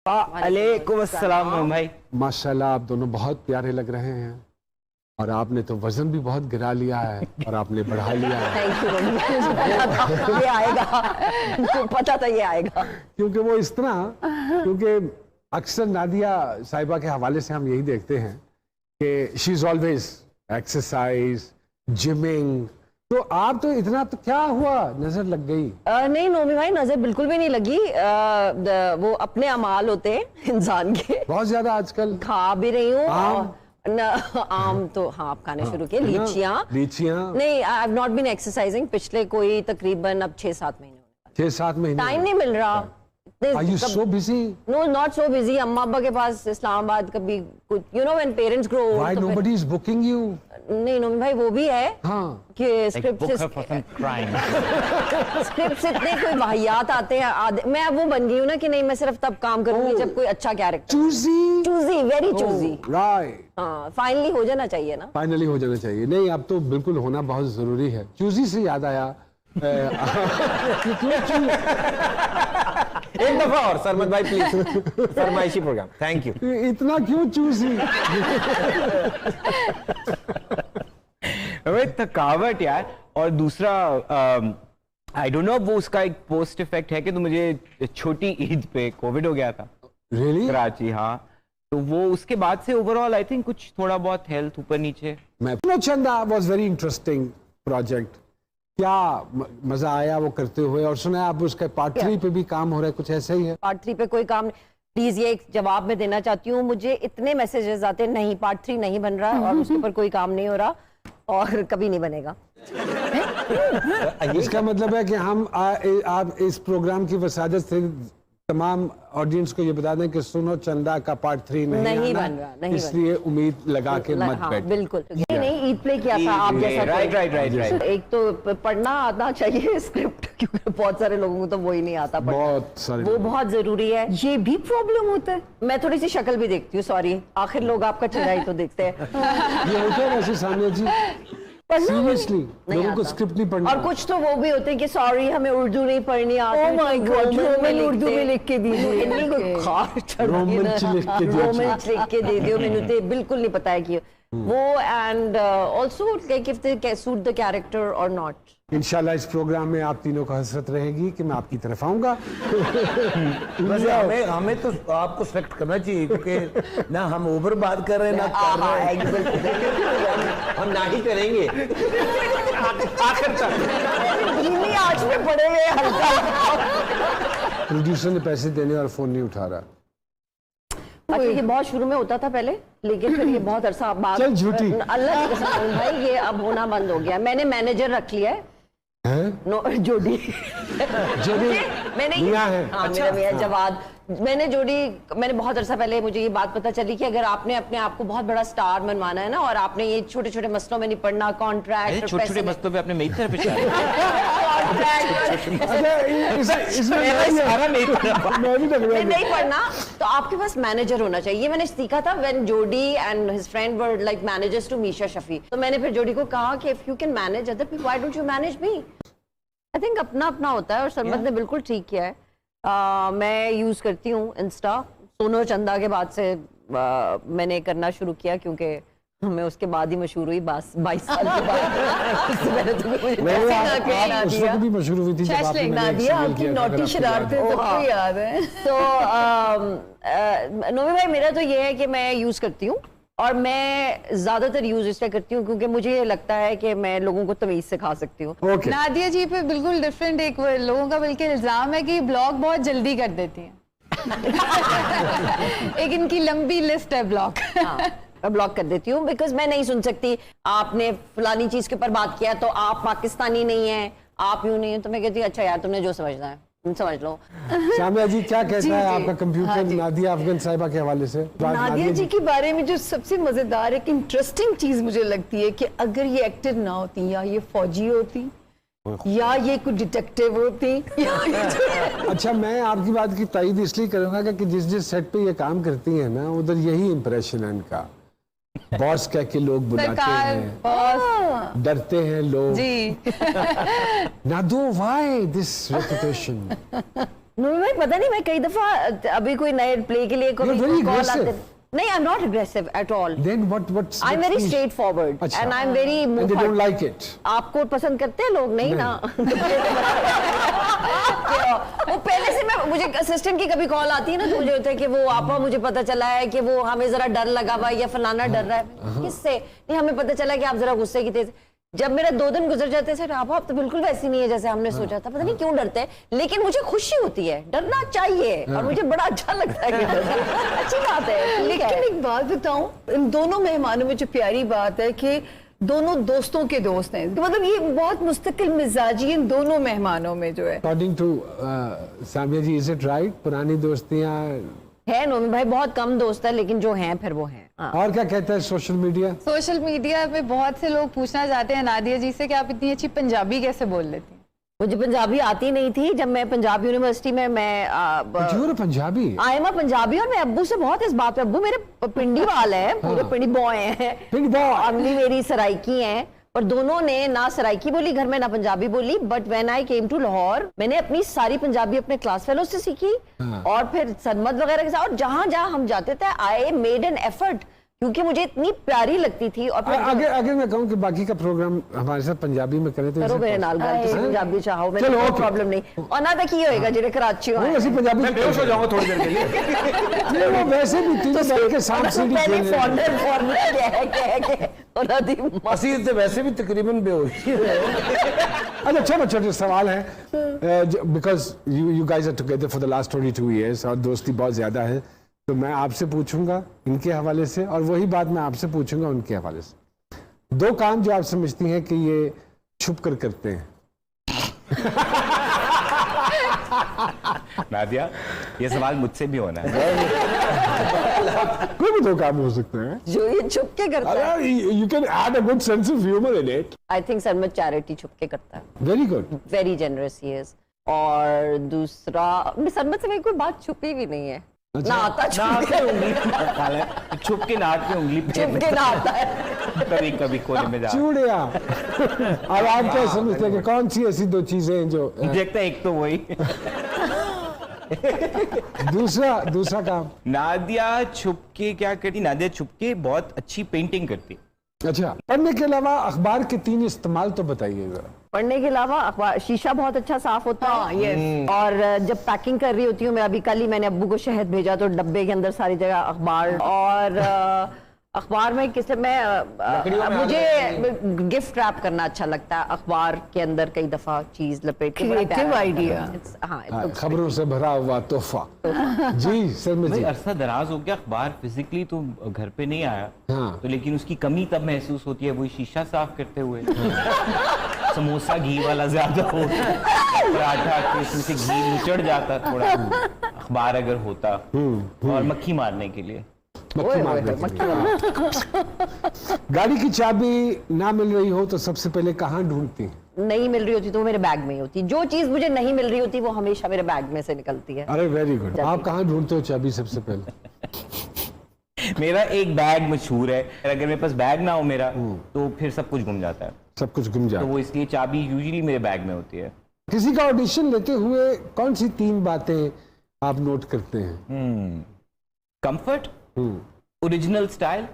वालेकुम अस्सलाम भाई। माशाल्लाह आप दोनों बहुत प्यारे लग रहे हैं और आपने तो वजन भी बहुत गिरा लिया है और आपने बढ़ा लिया है। Thank you. ये आएगा, पता था ये आएगा। क्योंकि वो इस तरह, क्योंकि अक्सर नादिया साहिबा के हवाले से हम यही देखते हैं कि she is always exercise, gymming, तो आप तो इतना, तो क्या हुआ, नजर लग गई? नहीं नोमी भाई, नजर बिल्कुल भी नहीं लगी। वो अपने अमाल होते हैं इंसान के। बहुत ज्यादा आजकल खा भी रही हूँ। आम? आम तो हाँ आप खाने शुरू किए। लीचियाँ नहीं, I have not been exercising पिछले कोई तकरीबन अब 6-7 महीने। 6-7 महीने टाइम नहीं मिल रहा। Are you so busy? No, not so busy. अम्मा अब्बा के पास इस्लामाबाद कभी कुछ, you know when parents grow old. Why nobody is booking you? नहीं नोमी भाई, वो भी है कि स्क्रिप्ट इतने कोई वाहियात आते हैं। मैं अब वो बन गई हूँ ना कि नहीं, मैं सिर्फ तब काम करूंगी जब कोई अच्छा character. Choosy, very choosy. Right. हाँ, फाइनली हो जाना चाहिए ना। फाइनली हो जाना चाहिए। नहीं, अब तो बिल्कुल होना बहुत जरूरी है। चूजी से याद आया, एक दफा और सरमद भाई प्लीज, फरमाइशी प्रोग्राम। Thank you. इतना क्यों चूजी? थकावट यार, और दूसरा आई डोंट नो, वो उसका एक पोस्ट इफेक्ट है कि तो मुझे छोटी ईद पे कोविड हो गया था। Really? कराची, हाँ। तो वो उसके बाद से ओवरऑल आई थिंक कुछ थोड़ा बहुत हेल्थ ऊपर नीचे। मैं चंदा वाज वेरी इंटरेस्टिंग प्रोजेक्ट। क्या मजा आया वो करते हुए? और सुना आप उसका पार्ट 3 पे भी काम हो रहा है, कुछ ऐसा ही है? पार्ट 3 पे कोई काम नहीं। प्लीज ये एक जवाब मैं देना चाहती हूँ, मुझे इतने मैसेजेस आते हैं, नहीं पार्ट 3 नहीं बन रहा और उसके ऊपर कोई काम नहीं हो रहा और कभी नहीं बनेगा। इसका मतलब है कि हम आप इस प्रोग्राम की वसादत से तमाम ऑडियंस को ये बता दें कि सुनो चंदा का पार्ट 3 नहीं बन रहा, नहीं इसलिए उम्मीद लगा के मत हाँ, बैठो। बिल्कुल नहीं, ईद प्ले किया था आप जैसा। राइट। एक तो पढ़ना आना चाहिए स्क्रिप्ट, क्योंकि बहुत सारे लोगों को तो वो ही नहीं आता पढ़ना। बहुत सारे वो बहुत जरूरी है। ये भी प्रॉब्लम होता है। मैं थोड़ी सी शक्ल भी देखती हूँ, सॉरी, आखिर लोग आपका चेहरा ही तो देखते हैं। ये होता है वैसे सानिया जी, सीरियसली लोगों को स्क्रिप्ट नहीं पढ़ना। और कुछ तो वो भी होते हैं कि सॉरी हमें उर्दू नहीं पढ़नी आती। ओह माय गॉड, उर्दू में लिख के दीजिए। इतनी कोई खास रोमन लिख के दे दियो, मैंने तो बिल्कुल नहीं पता है कि वो। And also like if they suit the character और नॉट। इंशाल्लाह इस प्रोग्राम में आप तीनों को हसरत रहेगी कि मैं आपकी तरफ आऊंगा। वैसे हमें तो आपको सेलेक्ट करना चाहिए, क्योंकि ना हम ओवर बात कर रहे हैं ना कर रहे हैं। हम ना ही करेंगे आखिर तक। इन्हीं आज में पड़े हुए हल्का। प्रोड्यूसर ने पैसे देने और फोन नहीं उठा रहा। अच्छा, ये बहुत शुरू में होता था पहले, लेकिन फिर ये बहुत अरसा बाद, चल झूठी अल्लाह की कसम भाई, ये अब होना बंद हो गया। मैंने मैनेजर रख लिया है। जोड़ी मैंने है। हाँ, मेरा मियां जवाद। मैंने बहुत अरसा पहले मुझे ये बात पता चली कि अगर आपने अपने आप को बहुत बड़ा स्टार मनवाना है ना, और आपने ये छोटे छोटे मसलों में नहीं पढ़ना, कॉन्ट्रैक्ट, छोटे छोटे मसलों पे अपने मेरी तरफ नहीं पढ़ना, तो आपके पास मैनेजर होना चाहिए। ये मैंने सीखा था when Jodi and his friend were like managers to Misha Shafi. तो मैंने फिर जोडी को कहा कि if you can manage other people, why don't you manage me? I think अपना अपना होता है, और सरमद ने बिल्कुल ठीक किया है। मैं यूज करती हूँ इंस्टा। सोनो चंदा के बाद से मैंने करना शुरू किया, क्योंकि मैं उसके बाद ही मशहूर हुई 22 साल के बाद। उस वक्त भी मशहूर हुई थी जब आपने आपकी नोटी शरारतें सबको याद है। तो नोमी भाई, मेरा तो ये है कि मैं यूज करती हूँ, और मैं ज्यादातर यूज इसलिए करती हूँ क्योंकि मुझे ये लगता है कि मैं लोगों को तमीज सिखा सकती हूँ। नादिया जी पे बिल्कुल डिफरेंट एक लोगों का बल्कि इल्जाम है कि ब्लॉग बहुत जल्दी कर देती हैं। एक इनकी लंबी लिस्ट है ब्लॉग। मैं ब्लॉक कर देती हूँ, बिकॉज मैं नहीं सुन सकती आपने फलानी चीज के ऊपर बात किया तो आप पाकिस्तानी नहीं है, आप यूं नहीं है। तो मैं कहती हूँ अच्छा यार, तुमने जो समझना है समझ लो। सामिया जी क्या कहता है आपका कंप्यूटर नादिया अफगान साहिबा के हवाले से? नादिया जी के बारे में जो सबसे मजेदार एक इंटरेस्टिंग चीज मुझे लगती है कि अगर ये एक्टर ना होती, या ये फौजी होती, या ये कोई डिटेक्टिव होती। अच्छा, मैं आपकी बात की तायीद इसलिए करूंगा कि जिस जिस सेट पे ये काम करती है ना, उधर यही इंप्रेशन है इनका। बॉस कह के लोग बुलाते हैं, डरते हैं लोग जी। नादो, व्हाई दिस रेपुटेशन? भाई पता नहीं, मैं कई दफा अभी कोई नए प्ले के लिए You're very कॉल आते aggressive. नहीं, I am not aggressive at all, Then what's I am very what's- straightforward अच्छा। And I am very And they don't like it. आपको पसंद करते हैं लोग? नहीं ना। वो पहले से मैं, मुझे असिस्टेंट की कभी कॉल आती है ना तो मुझे होता है कि वो आपा मुझे पता चला है कि वो हमें जरा डर लगा हुआ है या फलाना डर रहा है। किससे? नहीं, हमें पता चला कि आप जरा गुस्से की तेज। जब मेरा 2 दिन गुजर जाते हैं, आप तो बिल्कुल वैसी नहीं है जैसे हमने सोचा था, पता नहीं क्यों डरते हैं, लेकिन मुझे खुशी होती है, डरना चाहिए और मुझे बड़ा अच्छा लगता है कि डरना अच्छी बात है। लेकिन एक बात बताऊं, इन दोनों मेहमानों में जो प्यारी बात है कि दोनों दोस्तों के दोस्त हैं, तो मतलब ये बहुत मुस्तकिल मिजाजी इन दोनों मेहमानों में जो है। According to Samia ji, is it right? पुरानी दोस्तियां है नोमी भाई, बहुत कम दोस्त है लेकिन जो हैं फिर वो हैं। हाँ। और क्या कहता है सोशल मीडिया? सोशल मीडिया पे बहुत से लोग पूछना चाहते हैं नादिया जी से कि आप इतनी अच्छी पंजाबी कैसे बोल लेती हैं? मुझे पंजाबी आती नहीं थी। जब मैं पंजाब यूनिवर्सिटी में You're a Punjabi? I am Punjabi, और मैं अब्बू से बहुत इस बात पे, अब्बू मेरे पिंडी वाले हैं, पूरे पिंडी बॉय हैं, पिंडी boy। अम्मी मेरी सराइकी हैं, और दोनों ने ना सराइकी बोली घर में ना पंजाबी बोली। But when I came to Lahore, मैंने अपनी सारी पंजाबी अपने क्लास फेलो से सीखी और फिर सनमत वगैरह के साथ, और जहां जहां हम जाते थे आई मेड एन एफर्ट, क्योंकि मुझे इतनी प्यारी लगती थी। और फिर आगे मैं कहूँ कि बाकी का प्रोग्राम हमारे साथ पंजाबी में करें तो करो मेरे नाल गल, तुसीं पंजाबी चाहो, मेरे चलो, कोई okay। प्रॉब्लम नहीं। और ना तो की होएगा जेडे कराची हो नहीं, ऐसी पंजाबी मैं बेहोश हो जाऊंगा थोड़ी देर के लिए। नहीं, वो वैसे भी तीनों बैठ के सांप सीढ़ी पहले खेल रहे हैं। फॉर्मूला कह के ਉਹਨਾਂ ਦੀ ਅਸੀਂ ਤੇ वैसे भी तकरीबन बेहोश ही रहे। अच्छा, छोटे छोटे सवाल है, because you guys are together for the last 22 years और दोस्ती बहुत ज्यादा है, तो मैं आपसे पूछूंगा इनके हवाले से और वही बात मैं आपसे पूछूंगा उनके हवाले से। 2 काम जो आप समझती हैं कि ये छुप कर करते हैं। नादिया, ये सवाल मुझसे भी होना है। कोई भी 2 काम हो सकते हैं। जो ये छुप के करता है। You can add a good sense of humour in it. I think Sarmat charity छुप के करता है, very good. Very generous he is. और दूसरा, सरमत से मेरी कोई बात छुपी भी नहीं है, ना आता छुप के, उंगली छुप के नाक पे उंगली छुप के ना आता है। कभी कभी कोने में जा चूड़िया। अब आप क्या समझते हैं कि कौन सी ऐसी 2 चीजें हैं जो देखता है? एक तो वही। दूसरा काम? नादिया छुप के क्या करती? नादिया छुप के बहुत अच्छी पेंटिंग करती। अच्छा, पढ़ने के अलावा अखबार के 3 इस्तेमाल तो बताइए जरा। पढ़ने के अलावा अखबार, शीशा बहुत अच्छा साफ होता है। yes। और जब पैकिंग कर रही होती हूँ मैं, अभी कल ही मैंने अब्बू को शहद भेजा तो डब्बे के अंदर सारी जगह अखबार। और अखबार में मुझे गिफ्ट रैप करना अच्छा लगता है, अखबार के अंदर कई दफा चीज लपेट के। Creative idea। हाँ, खबरों से भरा हुआ तोहफा। जी सरमत भाई जी। अरसा दराज हो गया अखबार फिजिकली तो घर पे नहीं आया, हाँ। तो लेकिन उसकी कमी तब महसूस होती है वही शीशा साफ करते हुए। समोसा घी वाला ज्यादा हो, पराठा के उसमें से घी निचड़ जाता थोड़ा, अखबार अगर होता, और मक्खी मारने के लिए। मक्खी मारने के लिए। गाड़ी की चाबी ना मिल रही हो तो सबसे पहले कहाँ ढूंढती हैं? नहीं मिल रही होती तो वो मेरे बैग में ही होती। जो चीज मुझे नहीं मिल रही होती वो हमेशा मेरे बैग में से निकलती है। अरे वेरी गुड। आप कहाँ ढूंढते हो चाबी सबसे पहले? मेरा एक बैग मशहूर है, अगर मेरे पास बैग ना हो मेरा तो फिर सब कुछ गुम जाता है, सब कुछ गुम तो जाता। वो इसलिए चाबी यूजुअली मेरे बैग में होती है। किसी का ऑडिशन लेते हुए कौन सी 3 बातें आप नोट करते हैं? Comfort, original style